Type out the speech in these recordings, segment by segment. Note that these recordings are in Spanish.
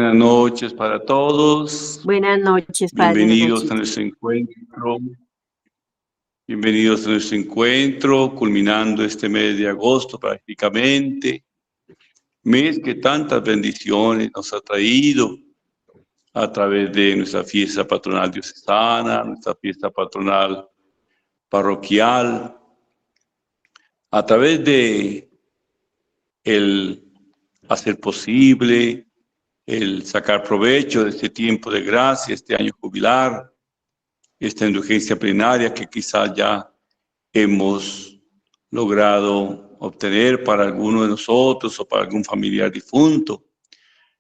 Buenas noches para todos. Buenas noches, Padre Bienvenidos a Nachito. nuestro encuentro. Bienvenidos a nuestro encuentro, culminando este mes de agosto prácticamente. Mes que tantas bendiciones nos ha traído a través de nuestra fiesta patronal diocesana, nuestra fiesta patronal parroquial, a través de el hacer posible, el sacar provecho de este tiempo de gracia, este año jubilar, esta indulgencia plenaria que quizás ya hemos logrado obtener para alguno de nosotros o para algún familiar difunto.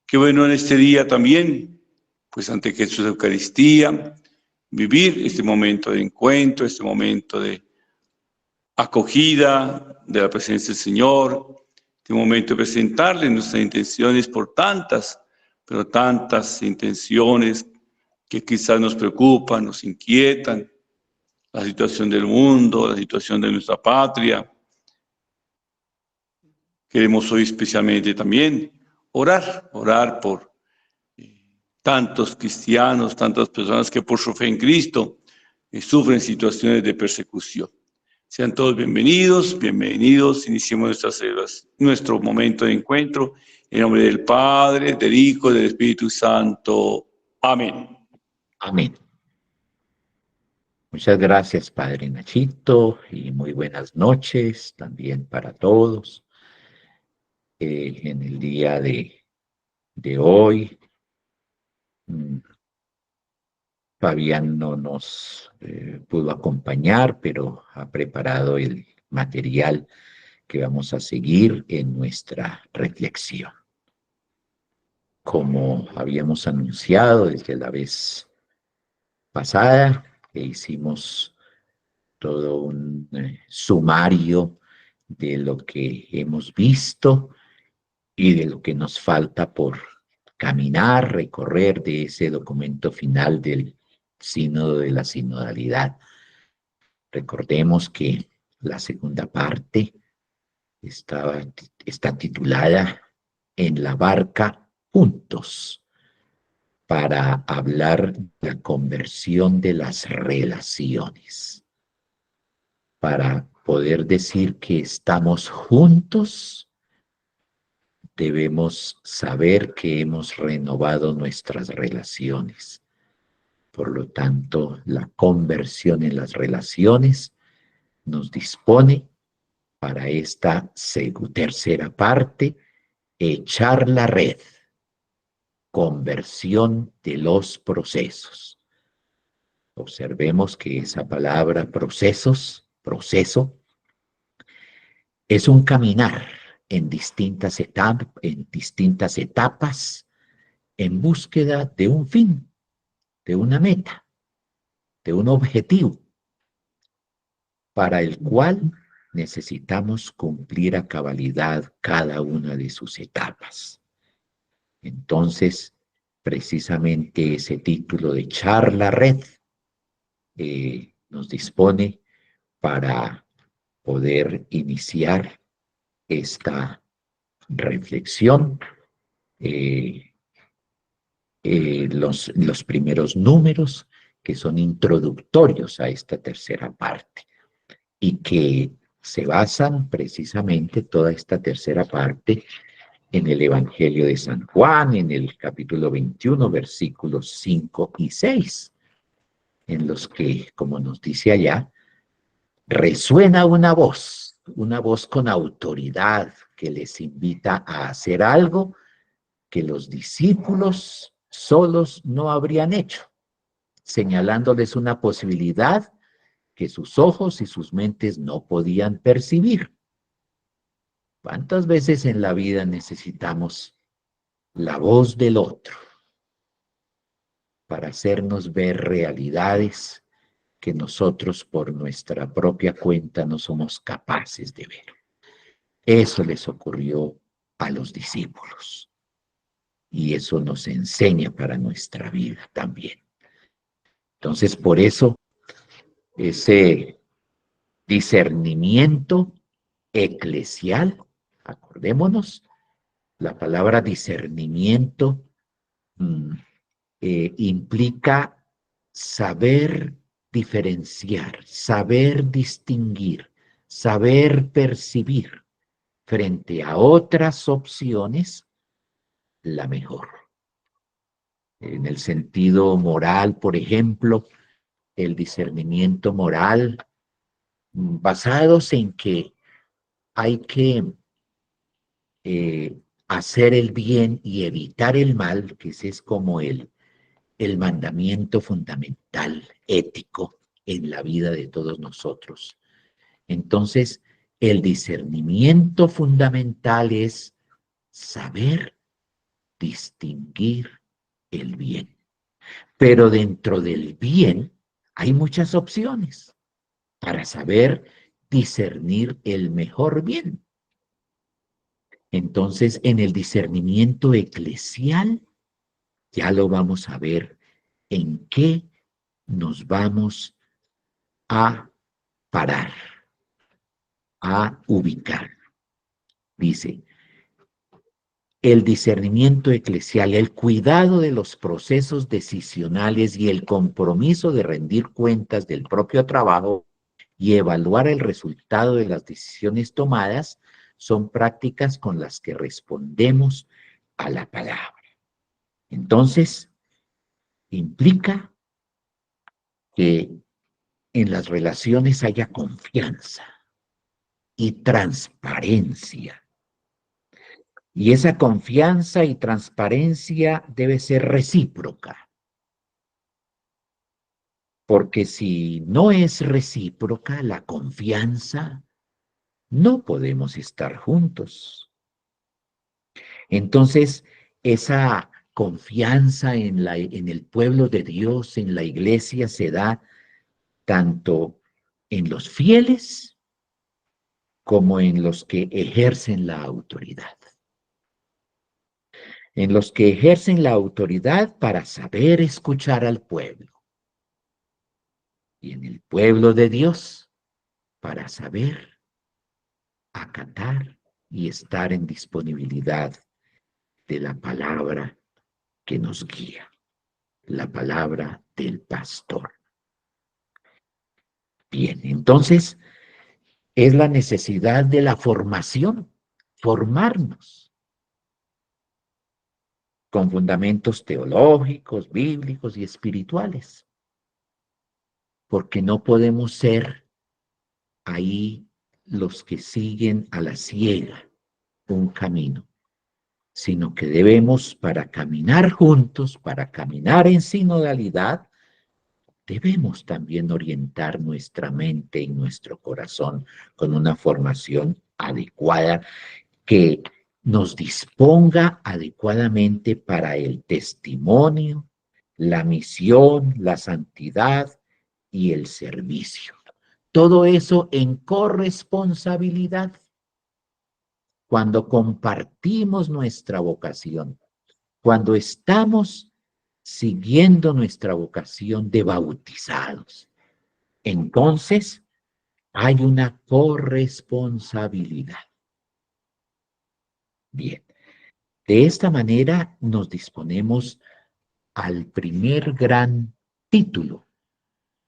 Qué bueno en este día también, pues ante Jesús de Eucaristía, vivir este momento de encuentro, este momento de acogida de la presencia del Señor, este momento de presentarle nuestras intenciones por tantas, pero tantas intenciones que quizás nos preocupan, nos inquietan, la situación del mundo, la situación de nuestra patria. Queremos hoy especialmente también orar por tantos cristianos, tantas personas que por su fe en Cristo sufren situaciones de persecución. Sean todos bienvenidos. Iniciemos nuestro momento de encuentro en nombre del Padre, del Hijo y del Espíritu Santo. Amén. Amén. Muchas gracias, Padre Nachito, y muy buenas noches también para todos. En el día de hoy, Fabián no nos pudo acompañar, pero ha preparado el material que vamos a seguir en nuestra reflexión. Como habíamos anunciado desde la vez pasada, que hicimos todo un sumario de lo que hemos visto y de lo que nos falta por caminar, recorrer de ese documento final del Sínodo de la Sinodalidad. Recordemos que la segunda parte está titulada En la barca juntos, para hablar de la conversión de las relaciones. Para poder decir que estamos juntos, debemos saber que hemos renovado nuestras relaciones. Por lo tanto, la conversión en las relaciones nos dispone para esta tercera parte, echar la red, conversión de los procesos. Observemos que esa palabra proceso, es un caminar en distintas etapas en búsqueda de un fin, de una meta, de un objetivo, para el cual necesitamos cumplir a cabalidad cada una de sus etapas. Entonces, precisamente ese título de echar la red nos dispone para poder iniciar esta reflexión. Los primeros números que son introductorios a esta tercera parte y que se basan precisamente toda esta tercera parte en el Evangelio de San Juan, en el capítulo 21, versículos 5 y 6, en los que, como nos dice allá, resuena una voz con autoridad que les invita a hacer algo que los discípulos solos no habrían hecho, señalándoles una posibilidad que sus ojos y sus mentes no podían percibir. ¿Cuántas veces en la vida necesitamos la voz del otro para hacernos ver realidades que nosotros por nuestra propia cuenta no somos capaces de ver? Eso les ocurrió a los discípulos y eso nos enseña para nuestra vida también. Entonces, por eso, ese discernimiento eclesial, acordémonos, la palabra discernimiento mm, implica saber diferenciar, saber distinguir, saber percibir frente a otras opciones la mejor. En el sentido moral, por ejemplo, el discernimiento moral, basados en que hay que hacer el bien y evitar el mal, que ese es como el mandamiento fundamental, ético, en la vida de todos nosotros. Entonces, el discernimiento fundamental es saber distinguir el bien. Pero dentro del bien hay muchas opciones para saber discernir el mejor bien. Entonces, en el discernimiento eclesial, ya lo vamos a ver en qué nos vamos a parar, a ubicar. Dice, el discernimiento eclesial, el cuidado de los procesos decisionales y el compromiso de rendir cuentas del propio trabajo y evaluar el resultado de las decisiones tomadas son prácticas con las que respondemos a la palabra. Entonces, implica que en las relaciones haya confianza y transparencia. Y esa confianza y transparencia debe ser recíproca, porque si no es recíproca la confianza, no podemos estar juntos. Entonces, esa confianza en el pueblo de Dios, en la iglesia, se da tanto en los fieles como en los que ejercen la autoridad. En los que ejercen la autoridad para saber escuchar al pueblo. Y en el pueblo de Dios para saber acatar y estar en disponibilidad de la palabra que nos guía, la palabra del pastor. Bien, entonces es la necesidad de la formación, formarnos con fundamentos teológicos, bíblicos y espirituales, porque no podemos ser ahí los que siguen a la ciega un camino, sino que debemos, para caminar juntos, para caminar en sinodalidad, debemos también orientar nuestra mente y nuestro corazón con una formación adecuada que nos disponga adecuadamente para el testimonio, la misión, la santidad y el servicio. Todo eso en corresponsabilidad. Cuando compartimos nuestra vocación, cuando estamos siguiendo nuestra vocación de bautizados, entonces hay una corresponsabilidad. Bien, de esta manera nos disponemos al primer gran título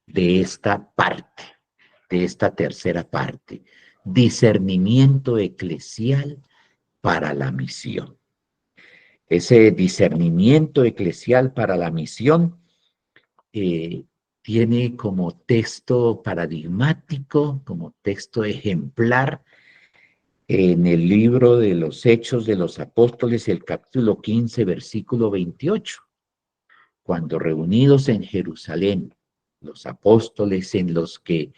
de esta parte, de esta tercera parte, discernimiento eclesial para la misión. Ese discernimiento eclesial para la misión tiene como texto paradigmático, como texto ejemplar, en el libro de los Hechos de los Apóstoles, el capítulo 15, versículo 28, cuando reunidos en Jerusalén, los apóstoles en lo que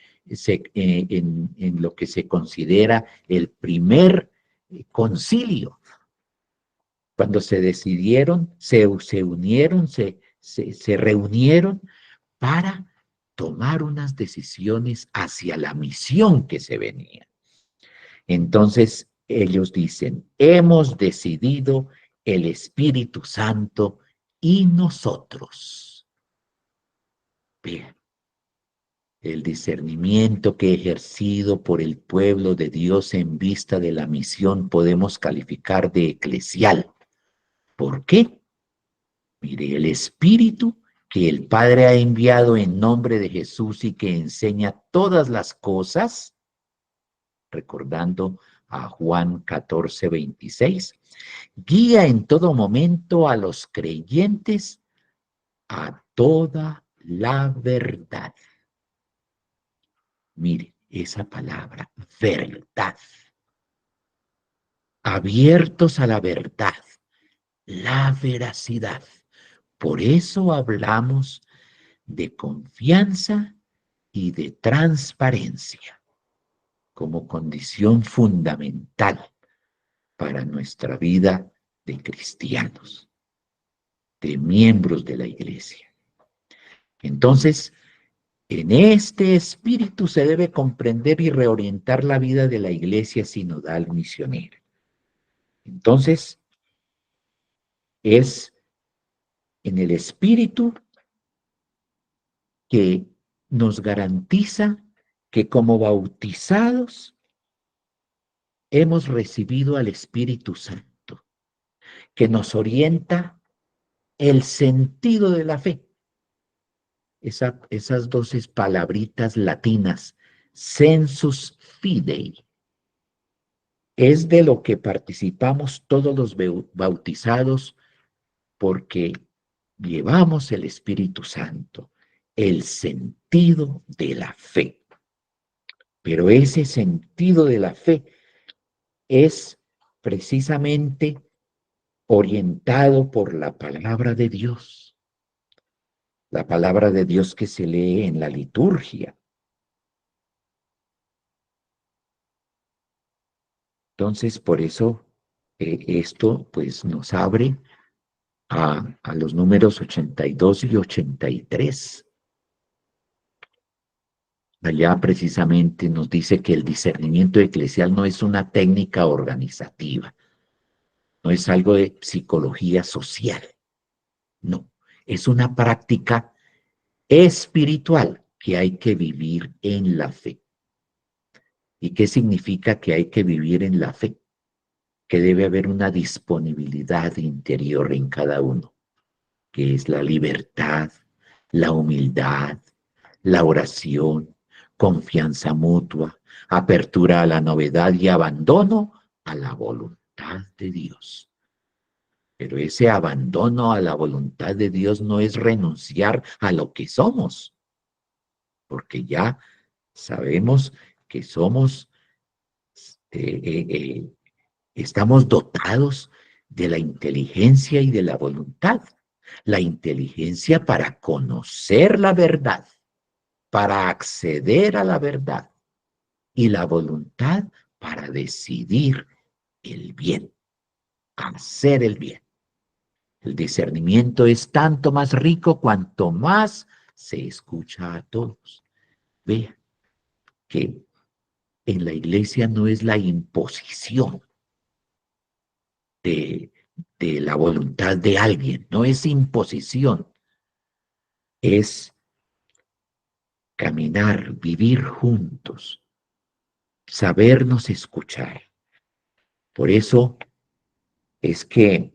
se considera el primer concilio, cuando se decidieron, se unieron, se reunieron para tomar unas decisiones hacia la misión que se venía. Entonces ellos dicen, hemos decidido el Espíritu Santo y nosotros. Vean, el discernimiento que he ejercido por el pueblo de Dios en vista de la misión podemos calificar de eclesial. ¿Por qué? Mire, el Espíritu que el Padre ha enviado en nombre de Jesús y que enseña todas las cosas, recordando a Juan 14:26, guía en todo momento a los creyentes a toda la verdad. Mire, esa palabra, verdad. Abiertos a la verdad, la veracidad. Por eso hablamos de confianza y de transparencia como condición fundamental para nuestra vida de cristianos, de miembros de la iglesia. Entonces, en este espíritu se debe comprender y reorientar la vida de la iglesia sinodal misionera. Entonces, es en el espíritu que nos garantiza que como bautizados hemos recibido al Espíritu Santo, que nos orienta el sentido de la fe. Esas dos palabritas latinas, sensus fidei, es de lo que participamos todos los bautizados porque llevamos el Espíritu Santo, el sentido de la fe. Pero ese sentido de la fe es precisamente orientado por la palabra de Dios. La palabra de Dios que se lee en la liturgia. Entonces, por eso esto pues nos abre a los números 82 y 83. Allá precisamente nos dice que el discernimiento eclesial no es una técnica organizativa, no es algo de psicología social, no, es una práctica espiritual que hay que vivir en la fe. ¿Y qué significa que hay que vivir en la fe? Que debe haber una disponibilidad interior en cada uno, que es la libertad, la humildad, la oración, confianza mutua, apertura a la novedad y abandono a la voluntad de Dios. Pero ese abandono a la voluntad de Dios no es renunciar a lo que somos, porque ya sabemos que somos, estamos dotados de la inteligencia y de la voluntad. La inteligencia para conocer la verdad, para acceder a la verdad, y la voluntad para decidir el bien, hacer el bien. El discernimiento es tanto más rico cuanto más se escucha a todos. Vea que en la iglesia no es la imposición de la voluntad de alguien, no es imposición, es caminar, vivir juntos, sabernos escuchar. Por eso es que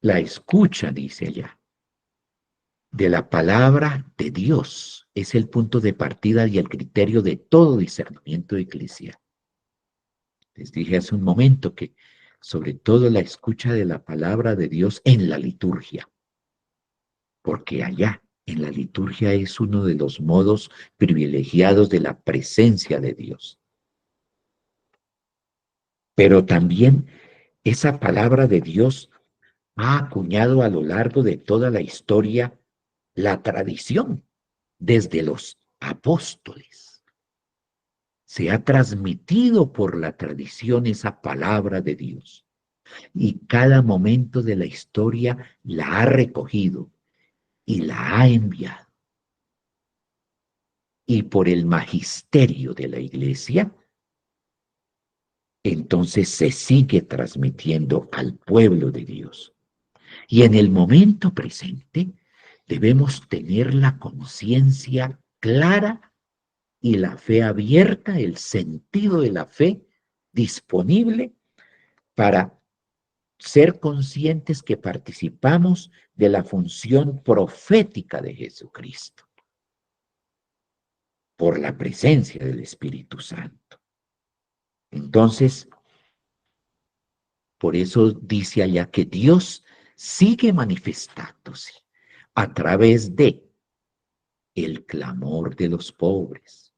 la escucha, dice ella, de la palabra de Dios es el punto de partida y el criterio de todo discernimiento eclesial. Les dije hace un momento que sobre todo la escucha de la palabra de Dios en la liturgia, porque allá en la liturgia es uno de los modos privilegiados de la presencia de Dios. Pero también esa palabra de Dios ha acuñado a lo largo de toda la historia la tradición, desde los apóstoles. Se ha transmitido por la tradición esa palabra de Dios y cada momento de la historia la ha recogido y la ha enviado. Y por el magisterio de la iglesia, entonces se sigue transmitiendo al pueblo de Dios. Y en el momento presente debemos tener la conciencia clara y la fe abierta, el sentido de la fe disponible para ser conscientes que participamos de la función profética de Jesucristo por la presencia del Espíritu Santo. Entonces, por eso dice allá que Dios sigue manifestándose a través de el clamor de los pobres,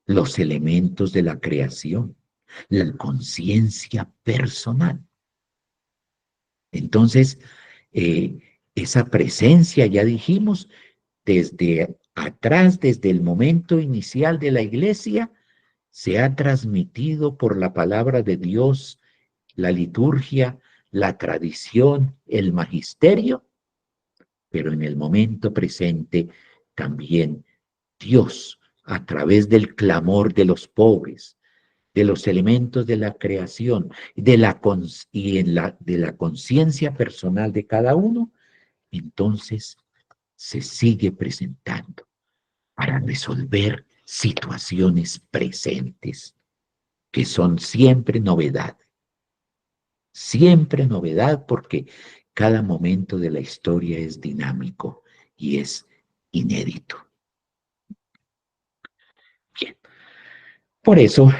los elementos de la creación, la conciencia personal. Entonces, esa presencia, ya dijimos, desde atrás, desde el momento inicial de la iglesia, se ha transmitido por la palabra de Dios, la liturgia, la tradición, el magisterio, pero en el momento presente también Dios, a través del clamor de los pobres, de los elementos de la creación de la conciencia personal de cada uno, entonces se sigue presentando para resolver situaciones presentes que son siempre novedad porque cada momento de la historia es dinámico y es inédito. Bien, por eso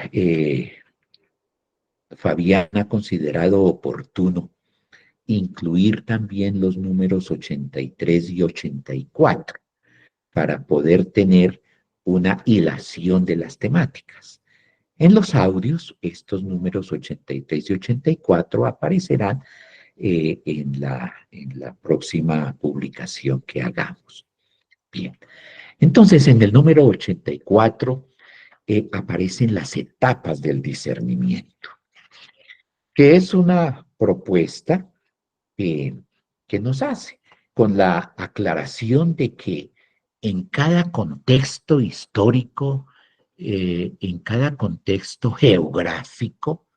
Fabián ha considerado oportuno incluir también los números 83 y 84 para poder tener una hilación de las temáticas. En los audios, estos números 83 y 84 aparecerán en la próxima publicación que hagamos. Bien, entonces en el número 84 aparecen las etapas del discernimiento, que es una propuesta que nos hace con la aclaración de que en cada contexto histórico, en cada contexto geográfico,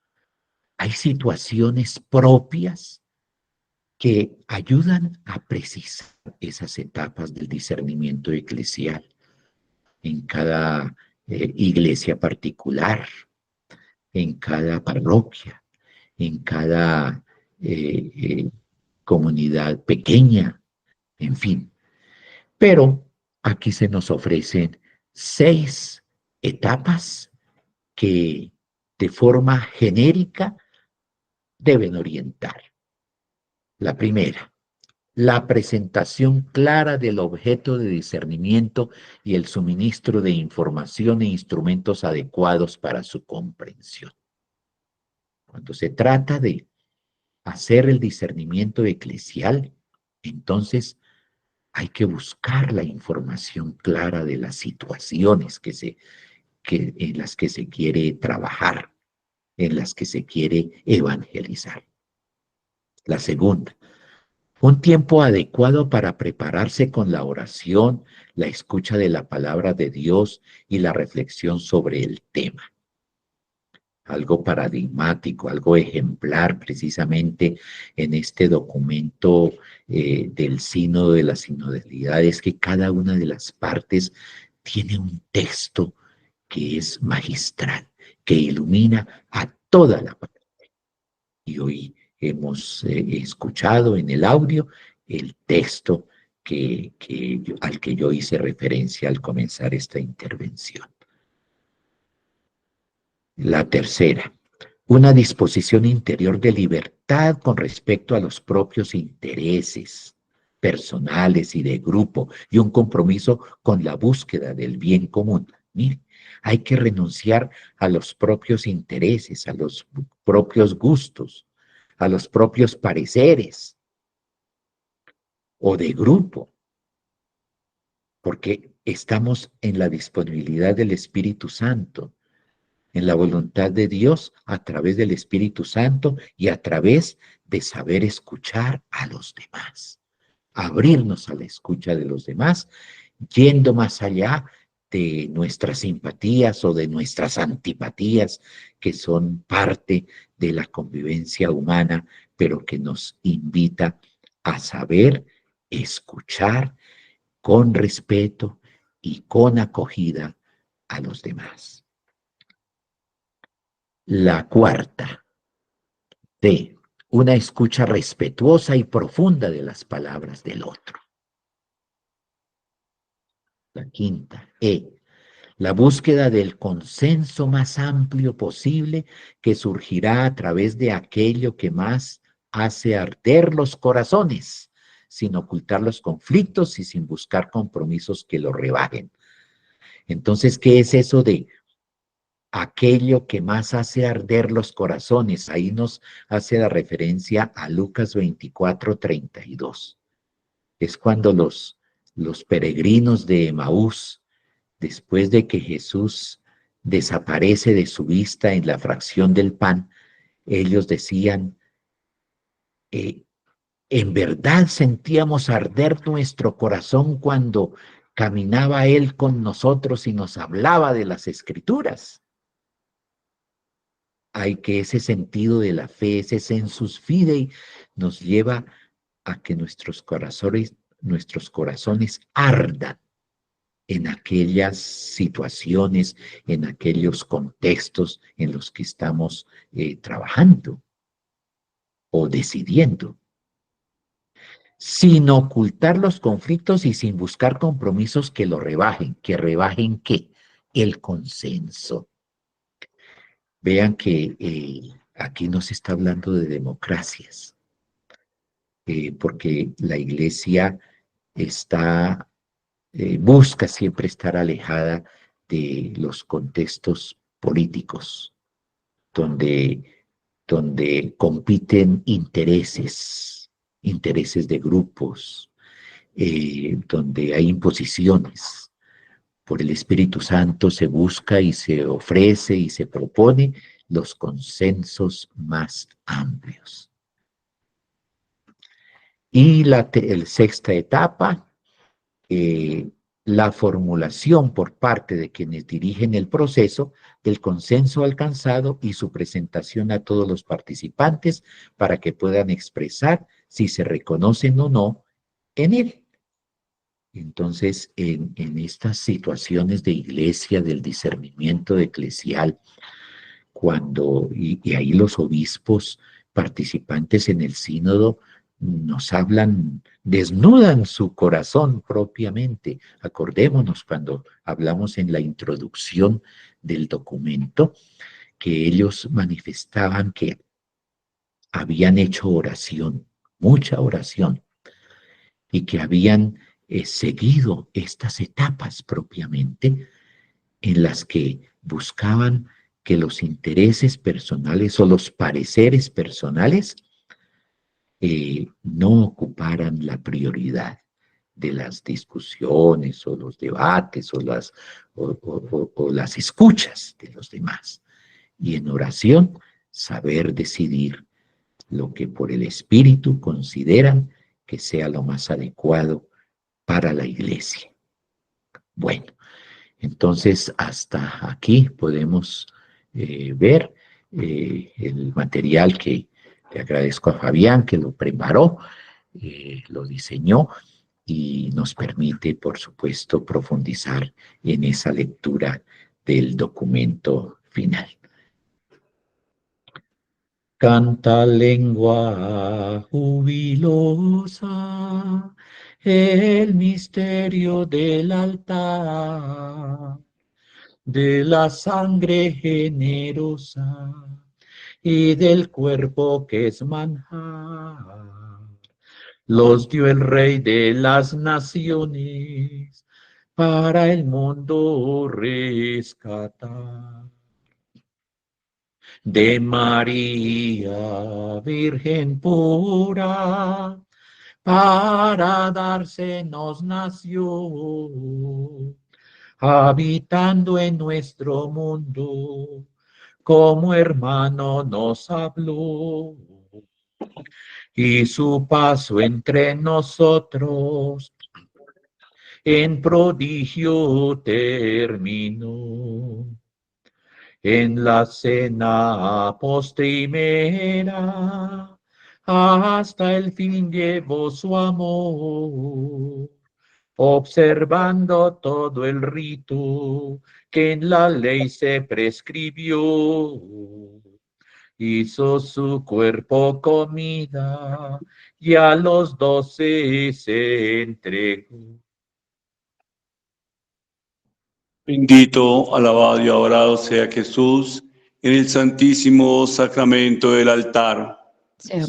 hay situaciones propias que ayudan a precisar esas etapas del discernimiento eclesial en cada iglesia particular, en cada parroquia, en cada comunidad pequeña, en fin. Pero aquí se nos ofrecen 6 etapas que de forma genérica deben orientar. La primera, la presentación clara del objeto de discernimiento y el suministro de información e instrumentos adecuados para su comprensión. Cuando se trata de hacer el discernimiento eclesial, entonces hay que buscar la información clara de las situaciones en las que se quiere trabajar, en las que se quiere evangelizar. La segunda, un tiempo adecuado para prepararse con la oración, la escucha de la palabra de Dios y la reflexión sobre el tema. Algo paradigmático, algo ejemplar precisamente en este documento del sínodo de la sinodalidad es que cada una de las partes tiene un texto que es magistral, que ilumina a toda la parte. Y hoy hemos escuchado en el audio el texto al que yo hice referencia al comenzar esta intervención. La tercera, una disposición interior de libertad con respecto a los propios intereses personales y de grupo y un compromiso con la búsqueda del bien común. Mire, hay que renunciar a los propios intereses, a los propios gustos, a los propios pareceres o de grupo, porque estamos en la disponibilidad del Espíritu Santo, en la voluntad de Dios a través del Espíritu Santo y a través de saber escuchar a los demás, abrirnos a la escucha de los demás, yendo más allá de nuestras simpatías o de nuestras antipatías, que son parte de la convivencia humana, pero que nos invita a saber escuchar con respeto y con acogida a los demás. La cuarta, D, una escucha respetuosa y profunda de las palabras del otro. La quinta, la búsqueda del consenso más amplio posible que surgirá a través de aquello que más hace arder los corazones, sin ocultar los conflictos y sin buscar compromisos que lo rebajen. Entonces, ¿qué es eso de aquello que más hace arder los corazones? Ahí nos hace la referencia a Lucas 24:32. Es cuando los peregrinos de Emaús, después de que Jesús desaparece de su vista en la fracción del pan, ellos decían, eh, en verdad sentíamos arder nuestro corazón cuando caminaba Él con nosotros y nos hablaba de las Escrituras. Hay que ese sentido de la fe, ese sensus fidei, nos lleva a que nuestros corazones ardan en aquellas situaciones, en aquellos contextos en los que estamos trabajando o decidiendo, sin ocultar los conflictos y sin buscar compromisos que lo rebajen. ¿Que rebajen qué? El consenso. Vean que aquí no se está hablando de democracias, porque la iglesia busca siempre estar alejada de los contextos políticos, donde compiten intereses de grupos, donde hay imposiciones. Por el Espíritu Santo se busca y se ofrece y se propone los consensos más amplios. Y la sexta etapa, la formulación por parte de quienes dirigen el proceso del consenso alcanzado y su presentación a todos los participantes para que puedan expresar si se reconocen o no en él. Entonces, en estas situaciones de iglesia, del discernimiento eclesial, y ahí los obispos participantes en el sínodo nos hablan, desnudan su corazón propiamente. Acordémonos cuando hablamos en la introducción del documento, que ellos manifestaban que habían hecho oración, mucha oración, y que habían seguido estas etapas propiamente en las que buscaban que los intereses personales o los pareceres personales no ocuparan la prioridad de las discusiones o los debates o las escuchas de los demás. Y en oración, saber decidir lo que por el Espíritu consideran que sea lo más adecuado para la iglesia. Bueno, entonces hasta aquí podemos ver el material que le agradezco a Fabián que lo preparó, lo diseñó y nos permite, por supuesto, profundizar en esa lectura del documento final. Canta lengua jubilosa el misterio del altar, de la sangre generosa y del cuerpo que es manjar. Los dio el Rey de las naciones para el mundo rescatar. De María, Virgen pura, para dársenos nació, habitando en nuestro mundo, como hermano nos habló, y su paso entre nosotros en prodigio terminó. En la cena postrimera, hasta el fin llevó su amor, observando todo el rito que en la ley se prescribió, hizo su cuerpo comida y a los 12 se entregó. Bendito, alabado y adorado sea Jesús en el santísimo sacramento del altar. Sea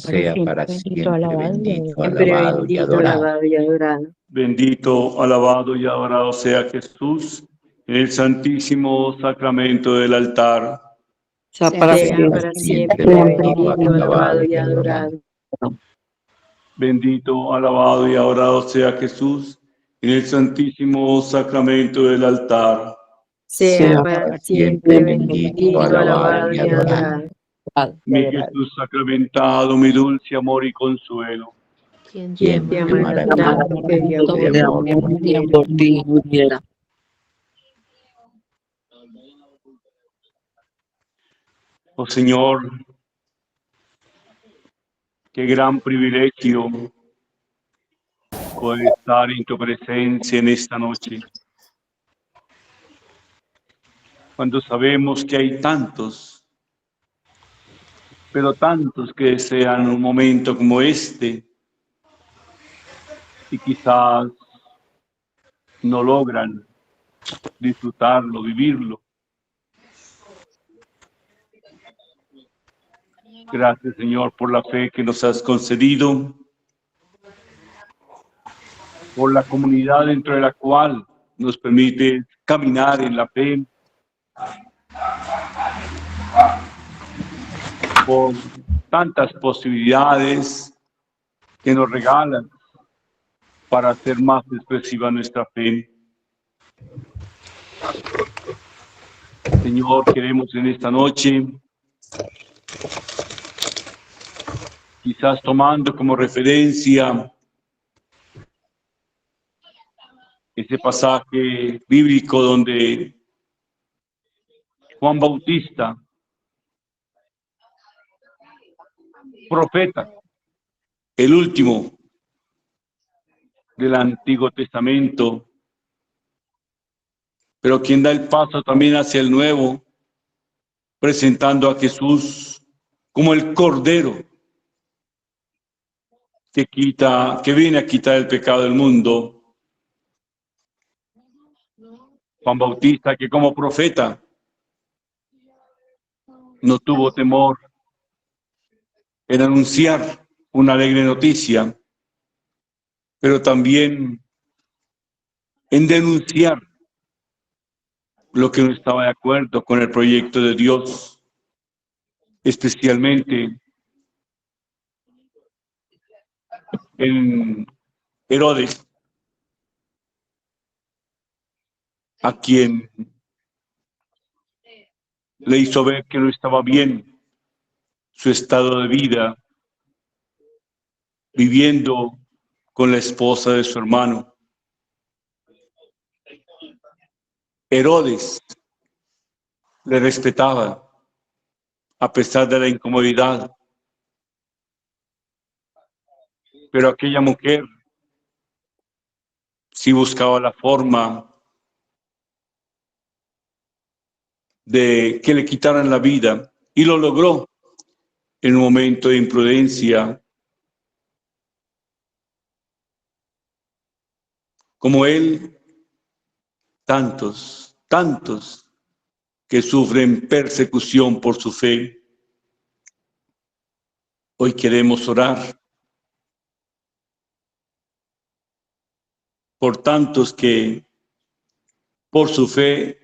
para bendito, siempre alabado y bendito, adorado. Siempre alabado y bendito, adorado. alabado y adorado. Bendito, alabado y adorado sea Jesús en el santísimo sacramento del altar. Sea Sea Sea para siempre bendito, bendito, alabado alabado y y adorado. adorado. Bendito, alabado y adorado sea Jesús en el santísimo sacramento del altar. Sea para siempre bendito, alabado y adorado. Mi Jesús sacramentado, mi dulce amor y consuelo. Quien te Quien te amará amará tanto que de amor por muriera. Oh Señor, qué gran privilegio poder estar en tu presencia en esta noche. Cuando sabemos que hay tantos, pero tantos que desean un momento como este y quizás no logran disfrutarlo, vivirlo. Gracias, Señor, por la fe que nos has concedido, por la comunidad dentro de la cual nos permite caminar en la fe, por tantas posibilidades que nos regalan para hacer más expresiva nuestra fe. Señor, queremos en esta noche, quizás tomando como referencia ese pasaje bíblico donde Juan Bautista, profeta, el último del Antiguo Testamento, pero quien da el paso también hacia el Nuevo, presentando a Jesús como el Cordero que viene a quitar el pecado del mundo. Juan Bautista, que como profeta no tuvo temor en anunciar una alegre noticia, pero también en denunciar lo que no estaba de acuerdo con el proyecto de Dios, especialmente en Herodes, a quien le hizo ver que no estaba bien su estado de vida, viviendo con la esposa de su hermano. Herodes le respetaba a pesar de la incomodidad, pero aquella mujer sí buscaba la forma de que le quitaran la vida y lo logró en un momento de imprudencia. Como él, tantos que sufren persecución por su fe. Hoy queremos orar por tantos que por su fe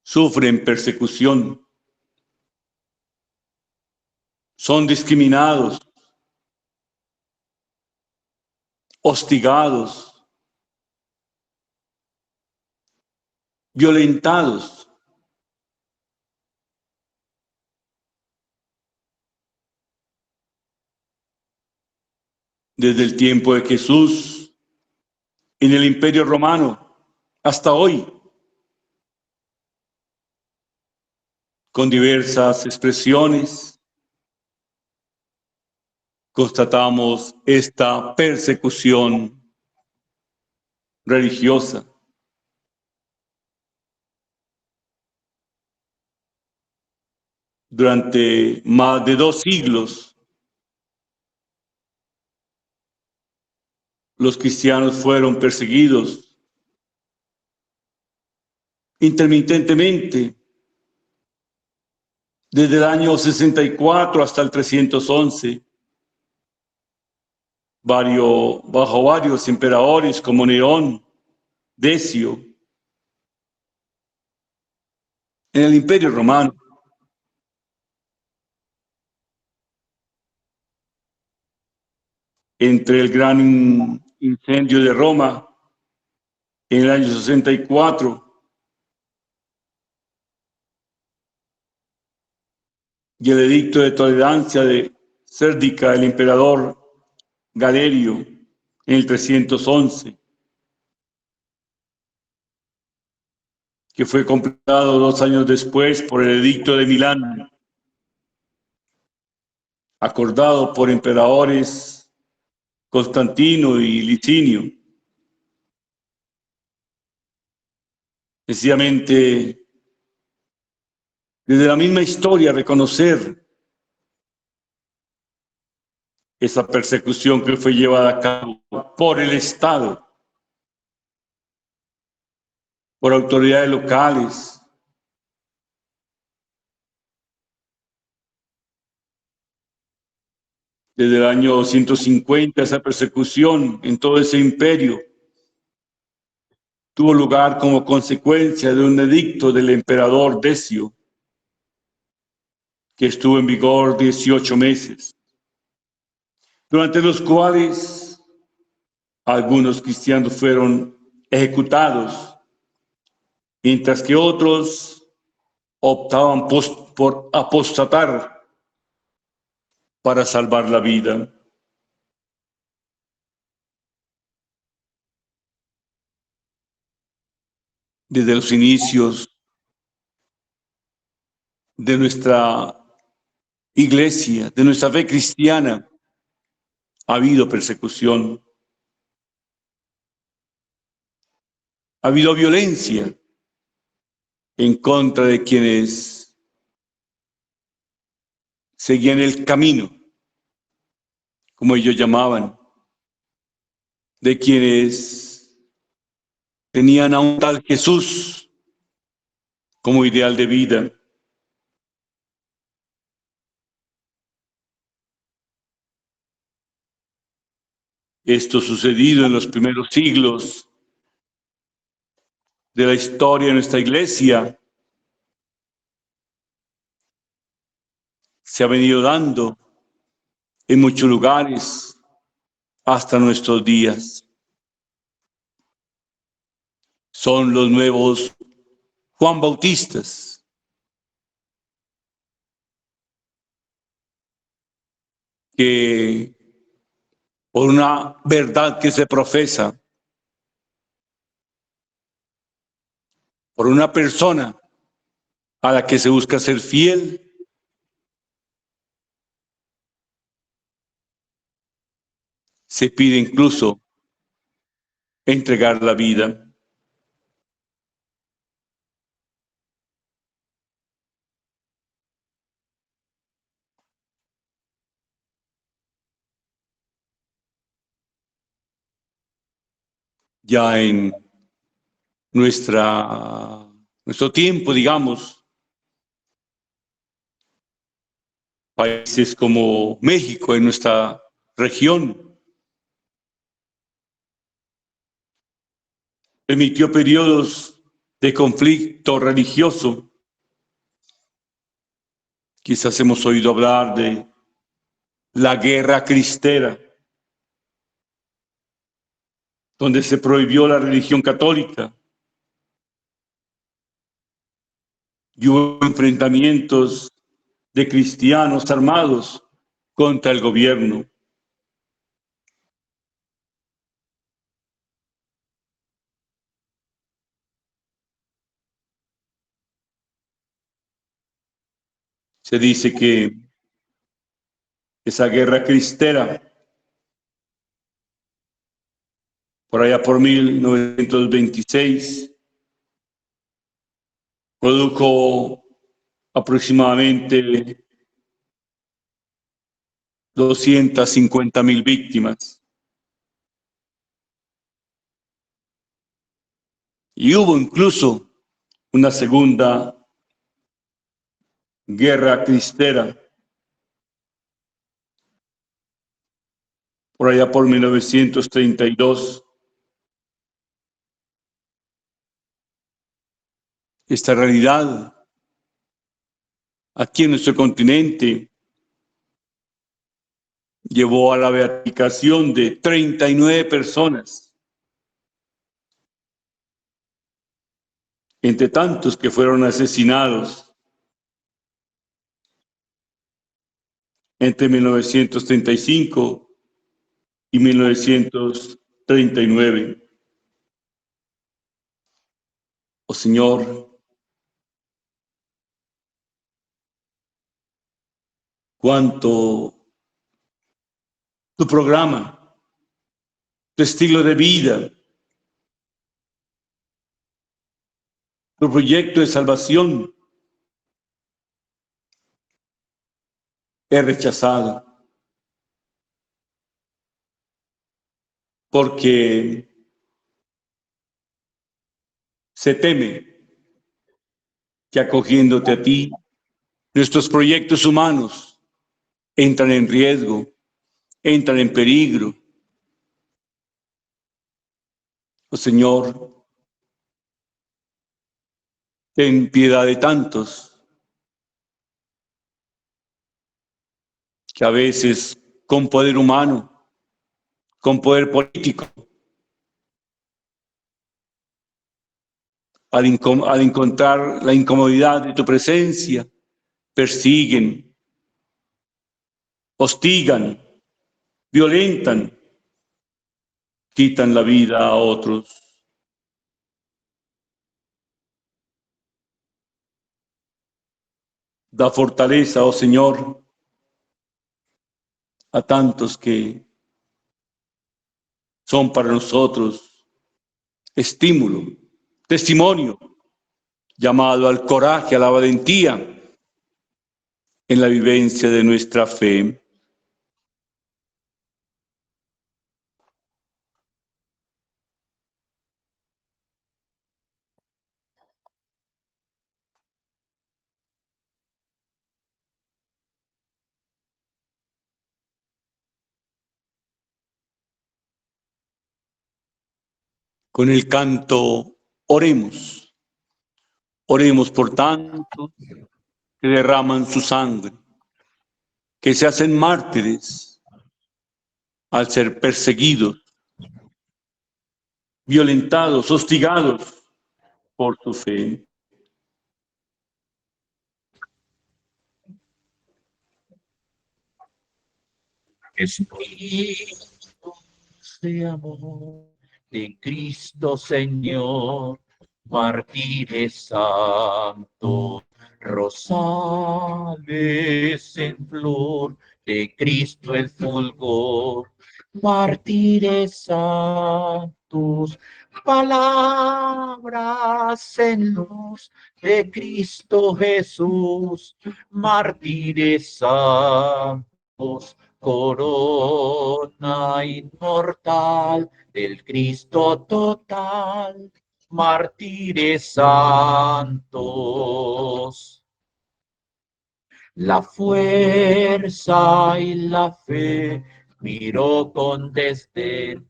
sufren persecución, son discriminados, hostigados, violentados. Desde el tiempo de Jesús en el Imperio Romano hasta hoy, con diversas expresiones, constatamos esta persecución religiosa. Durante más de 2 siglos, los cristianos fueron perseguidos intermitentemente desde el año 64 hasta el 311, bajo varios emperadores como Nerón, Decio, en el Imperio Romano. Entre el gran incendio de Roma en el año 64 y el edicto de tolerancia de Sérdica, el emperador Galerio, en el 311, que fue completado 2 años después por el edicto de Milán, acordado por emperadores Constantino y Licinio. Sencillamente, desde la misma historia, reconocer esa persecución que fue llevada a cabo por el Estado, por autoridades locales, desde el año 150, esa persecución en todo ese imperio tuvo lugar como consecuencia de un edicto del emperador Decio, que estuvo en vigor 18 meses, durante los cuales algunos cristianos fueron ejecutados, mientras que otros optaban por apostatar para salvar la vida. Desde los inicios de nuestra iglesia, de nuestra fe cristiana, ha habido persecución, ha habido violencia en contra de quienes seguían el camino, como ellos llamaban, de quienes tenían a un tal Jesús como ideal de vida. Esto sucedido en los primeros siglos de la historia de nuestra iglesia se ha venido dando en muchos lugares hasta nuestros días. Son los nuevos Juan Bautistas, que por una verdad que se profesa, por una persona a la que se busca ser fiel, se pide incluso entregar la vida. Ya en nuestro tiempo, digamos, países como México, en nuestra región, permitió periodos de conflicto religioso. Quizás hemos oído hablar de la guerra cristera, donde se prohibió la religión católica y hubo enfrentamientos de cristianos armados contra el gobierno. Se dice que esa guerra cristera, por allá por 1926, produjo aproximadamente 250.000 víctimas. Y hubo incluso una segunda guerra cristera, por allá por 1932. Esta realidad aquí en nuestro continente llevó a la beatificación de 39 personas, entre tantos que fueron asesinados entre 1935 y 1939. Oh Señor, cuánto tu programa, tu estilo de vida, tu proyecto de salvación es rechazado, porque se teme que acogiéndote a ti, nuestros proyectos humanos entran en riesgo, entran en peligro. Oh Señor, ten piedad de tantos que a veces con poder humano, con poder político, al encontrar la incomodidad de tu presencia, persiguen, hostigan, violentan, quitan la vida a otros. Da fortaleza, oh Señor, a tantos que son para nosotros estímulo, testimonio, llamado al coraje, a la valentía en la vivencia de nuestra fe. Con el canto, oremos. Oremos por tantos que derraman su sangre, que se hacen mártires al ser perseguidos, violentados, hostigados por su fe. Espíritu de amor de Cristo Señor, mártires santos, rosales en flor, de Cristo el fulgor, mártires santos, palabras en luz de Cristo Jesús, mártires santos, corona inmortal del Cristo total, mártires santos. La fuerza y la fe miró con desdén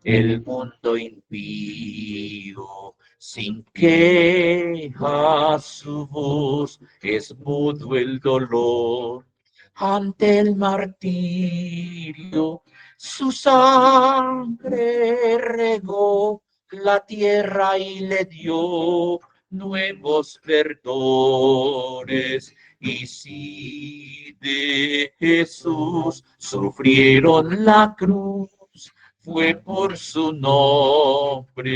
el mundo impío, sin queja su voz, es mudo el dolor. Ante el martirio, su sangre regó la tierra y le dio nuevos perdones. Y si de Jesús sufrieron la cruz, fue por su nombre.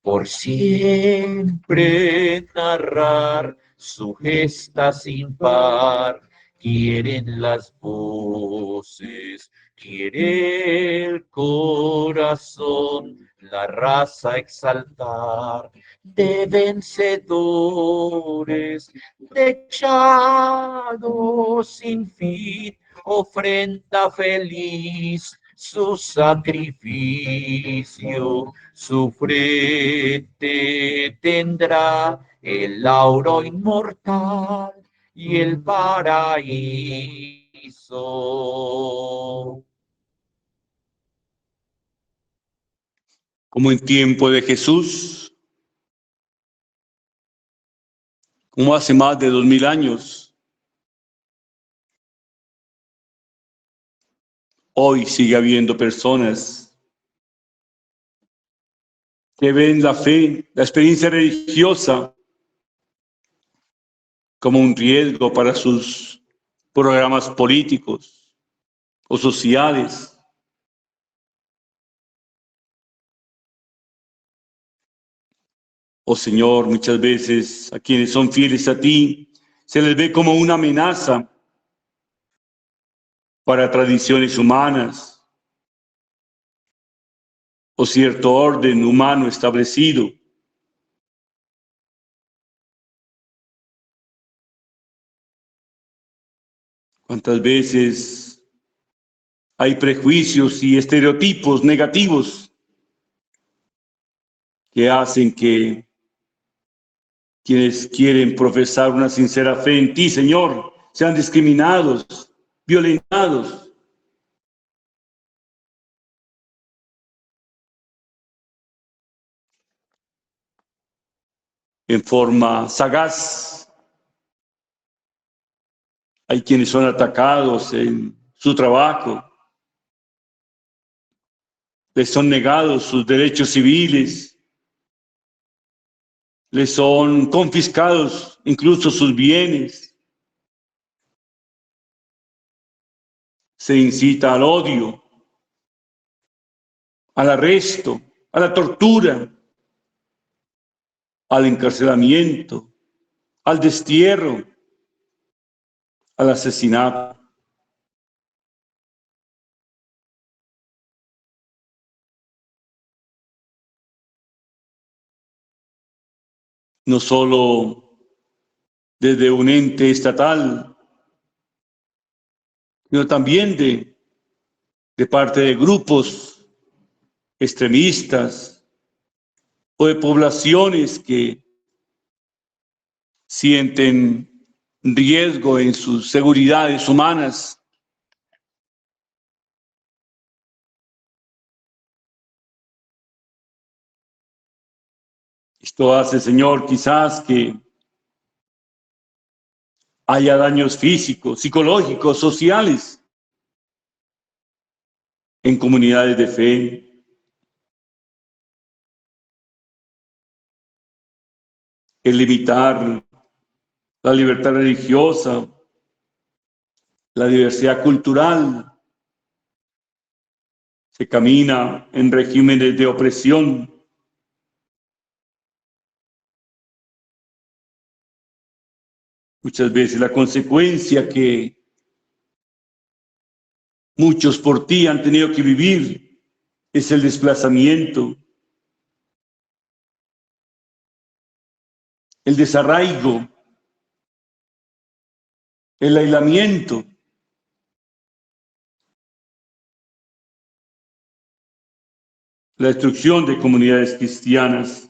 Por siempre narrar su gesta sin par, quieren las voces quiere el corazón la raza exaltar de vencedores, dechados sin fin, ofrenda feliz su sacrificio, su frente tendrá el lauro inmortal y el paraíso. Como en tiempo de Jesús, como hace más de 2000 años, hoy sigue habiendo personas que ven la fe, la experiencia religiosa, como un riesgo para sus programas políticos o sociales. Oh Señor, muchas veces a quienes son fieles a ti se les ve como una amenaza para tradiciones humanas o cierto orden humano establecido. ¿Cuántas veces hay prejuicios y estereotipos negativos que hacen que quienes quieren profesar una sincera fe en ti, Señor, sean discriminados, violentados? En forma sagaz, hay quienes son atacados en su trabajo, les son negados sus derechos civiles, les son confiscados incluso sus bienes, se incita al odio, al arresto, a la tortura, al encarcelamiento, al destierro, al asesinato. No solo desde un ente estatal, sino también de parte de grupos extremistas o de poblaciones que sienten riesgo en sus seguridades humanas. Esto hace, Señor, quizás que haya daños físicos, psicológicos, sociales en comunidades de fe. El limitar la libertad religiosa, la diversidad cultural, se camina en regímenes de opresión. Muchas veces la consecuencia que muchos por ti han tenido que vivir es el desplazamiento, el desarraigo, el aislamiento. La destrucción de comunidades cristianas.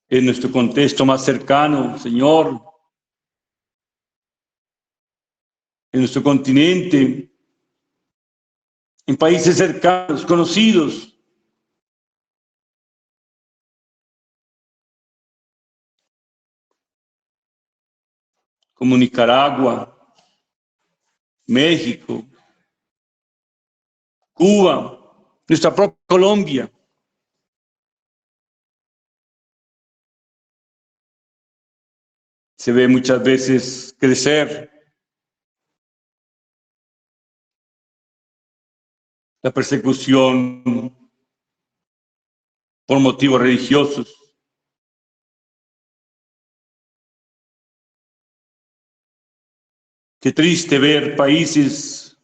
En nuestro contexto más cercano, Señor, en nuestro continente, en países cercanos, conocidos, como Nicaragua, México, Cuba, nuestra propia Colombia. Se ve muchas veces crecer la persecución por motivos religiosos. Qué triste ver países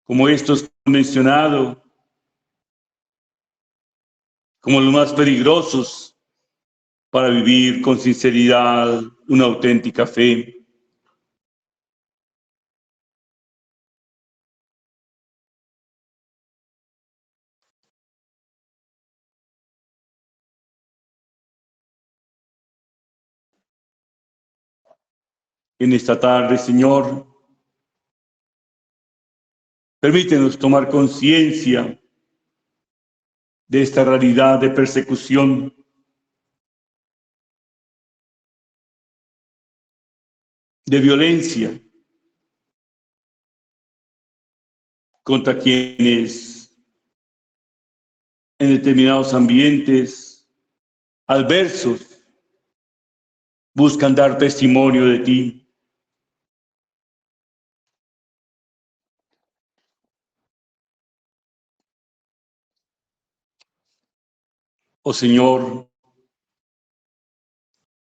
como estos que he mencionado, como los más peligrosos para vivir con sinceridad una auténtica fe. En esta tarde, Señor, permítenos tomar conciencia de esta realidad de persecución, de violencia contra quienes en determinados ambientes adversos buscan dar testimonio de ti. Oh Señor,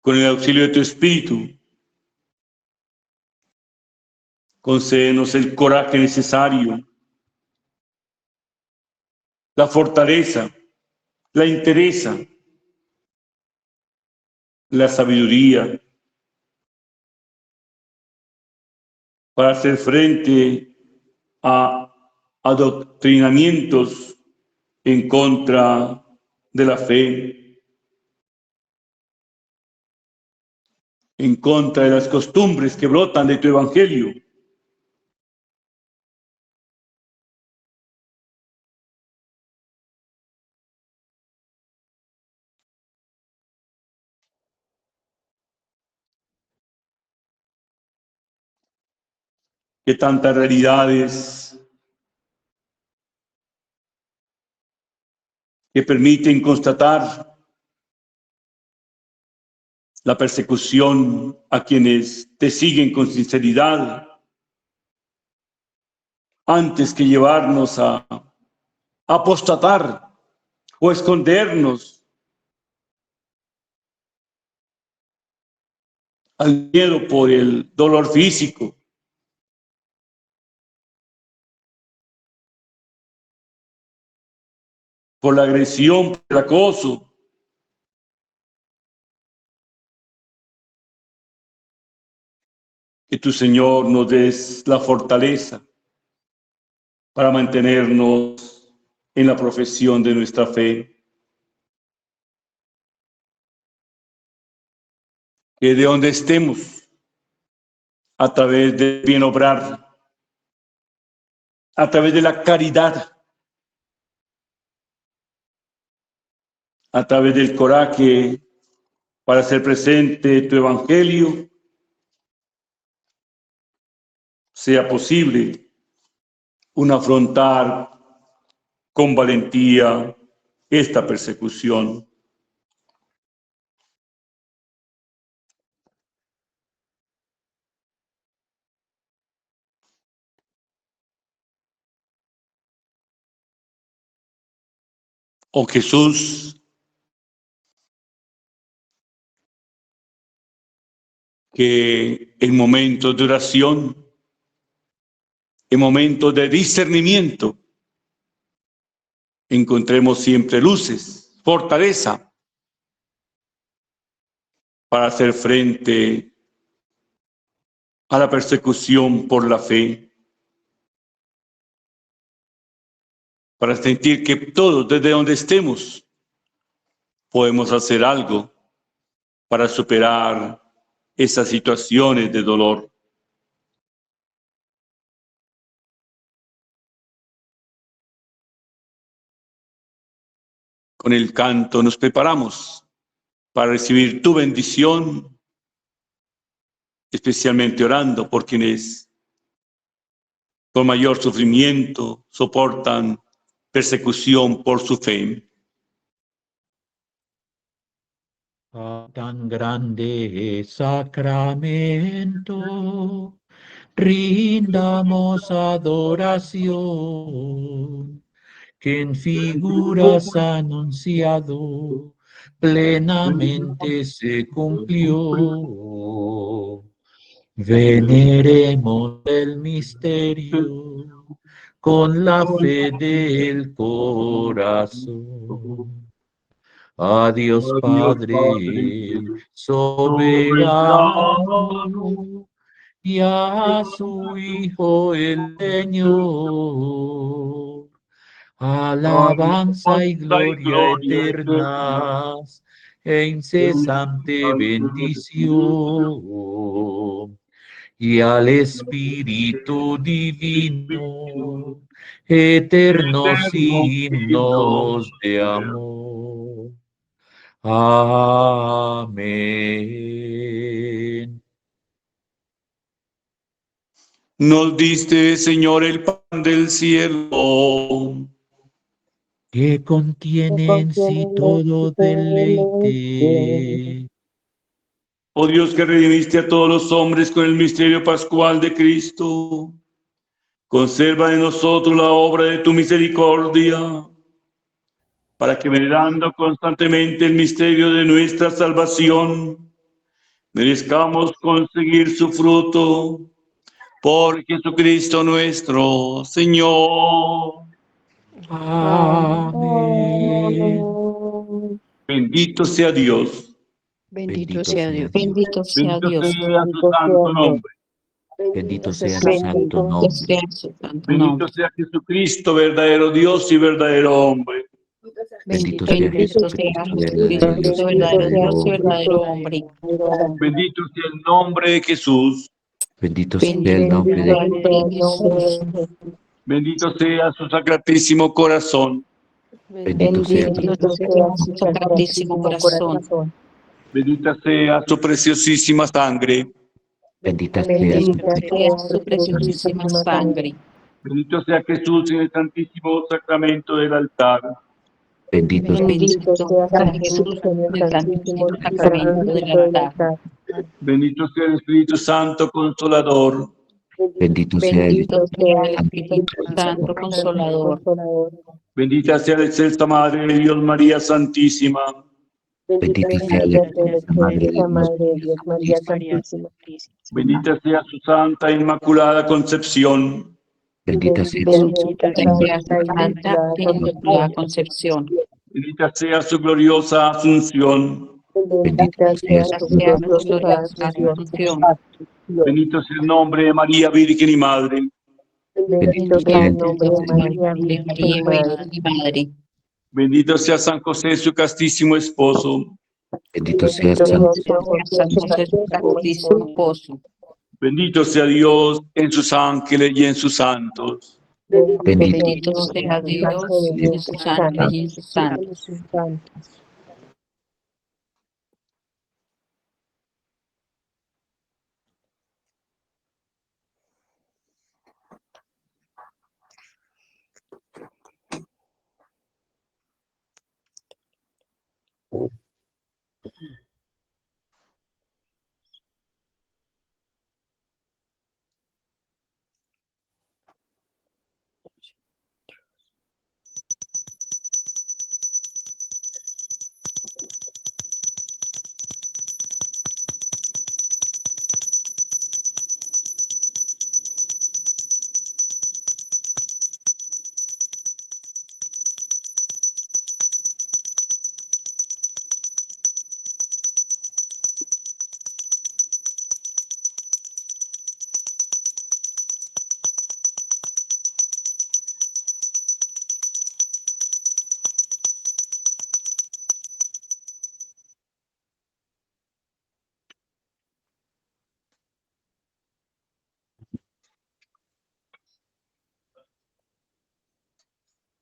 con el auxilio de tu Espíritu, concédenos el coraje necesario, la fortaleza, la entereza, la sabiduría para hacer frente a adoctrinamientos en contra de la fe, en contra de las costumbres que brotan de tu evangelio. Que tantas realidades que permiten constatar la persecución a quienes te siguen con sinceridad, antes que llevarnos a apostatar o escondernos al miedo por el dolor físico, por la agresión, por el acoso. Que tu Señor nos des la fortaleza para mantenernos en la profesión de nuestra fe. Que de donde estemos, a través del bien obrar, a través de la caridad, a través del coraje para hacer presente tu evangelio, sea posible afrontar con valentía esta persecución. Oh Jesús, que en momentos de oración, en momentos de discernimiento, encontremos siempre luces, fortaleza para hacer frente a la persecución por la fe, para sentir que todos, desde donde estemos, podemos hacer algo para superar esas situaciones de dolor. Con el canto nos preparamos para recibir tu bendición, especialmente orando por quienes con mayor sufrimiento soportan persecución por su fe. Tan grande sacramento, rindamos adoración, que en figuras anunciado plenamente se cumplió. Veneremos el misterio con la fe del corazón. A Dios Dios Padre, Padre soberano, soberano y a su Hijo el Señor. Alabanza y alabanza y gloria gloria eterna, eternas e incesante bendición. Y al Espíritu Divino, eternos eterno signo. himnos de amor. Amén. Nos diste, Señor, el pan del cielo. Que contiene en sí todo deleite. Oh Dios, que redimiste a todos los hombres con el misterio pascual de Cristo, conserva en nosotros la obra de tu misericordia, para que venerando constantemente el misterio de nuestra salvación, merezcamos conseguir su fruto. Por Jesucristo nuestro Señor. Amén. Bendito sea Dios. Bendito sea Dios. Bendito sea Bendito Dios. sea su santo nombre. Bendito sea su santo Bendito nombre. sea su santo Bendito nombre. sea Jesucristo, verdadero Dios y verdadero hombre. Bendito sea Bendito Jesucristo, sea verdadero Dios Jesucristo, y verdadero verdadero Dios y hombre. verdadero hombre. Bendito sea el nombre de Jesús. Bendito sea el Bendito nombre sea de el nombre de Jesús. Bendito sea su sacratísimo corazón. Bendito sea su Bendito sea su sacratísimo corazón. Bendita sea su preciosísima sangre. Bendita sea su Bendito sea preciosísima su preciosísima sangre. Bendito sea Jesús en el santísimo sacramento del altar. Bendito sea Bendito sea Jesús en el santísimo sacramento del altar. Bendito sea el Espíritu Santo Consolador. bendito sea el Bendito sea el Santo Espíritu Santo Consolador. Bendita sea la excelsa Madre de Dios, María Santísima. Bendita sea la excelsa Madre de Dios, María Santísima. Santísima. Bendita sea su Santa Inmaculada Concepción. Bendita sea su Bendita sea su santa e inmaculada concepción. Bendita sea su gloriosa Asunción. Bendita sea Bendita su sea su gloriosa Asunción. Bendito sea el nombre de María Virgen y Madre. bendito sea el Bendito sea el nombre de María, Virgen y Madre. Bendito sea San José, su castísimo esposo. bendito sea Bendito San sea San José, su castísimo esposo. Bendito sea Dios en sus ángeles y en sus santos. bendito Bendito sea Dios en sus ángeles y en sus santos.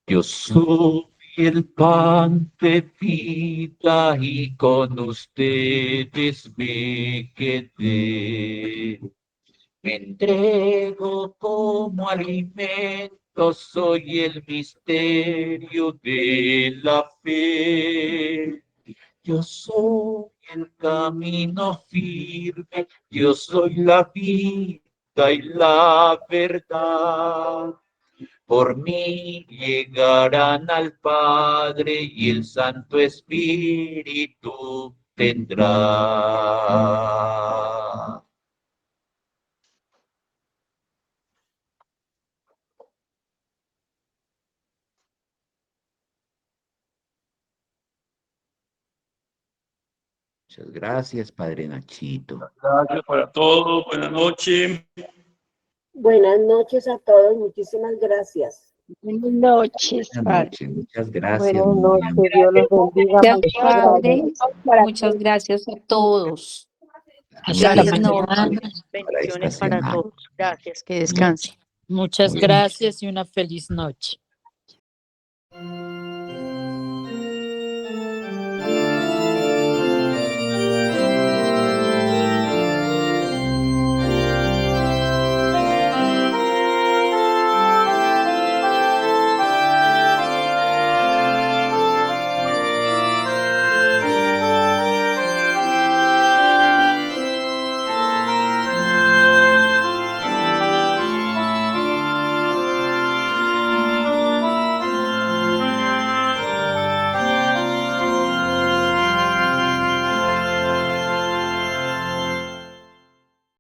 Yo soy el pan de vida y con ustedes me quedé. Me entrego como alimento, soy el misterio de la fe. Yo soy el camino firme, yo soy la vida y la verdad. Por mí llegarán al Padre y el Santo Espíritu tendrá. Muchas gracias, Padre Nachito. Gracias para todos. Buenas noches. Buenas noches a todos, muchísimas gracias. Buenas noches, Buenas Padre. noches, muchas gracias. Buenas muy noches, Dios los bendiga. Gracias, Muchas gracias. Padre. Muchas gracias a todos. Hasta Feliz mañana. noche. Bendiciones esta para semana. todos. Gracias, que descansen. Muchas Muy bien. gracias y una feliz noche.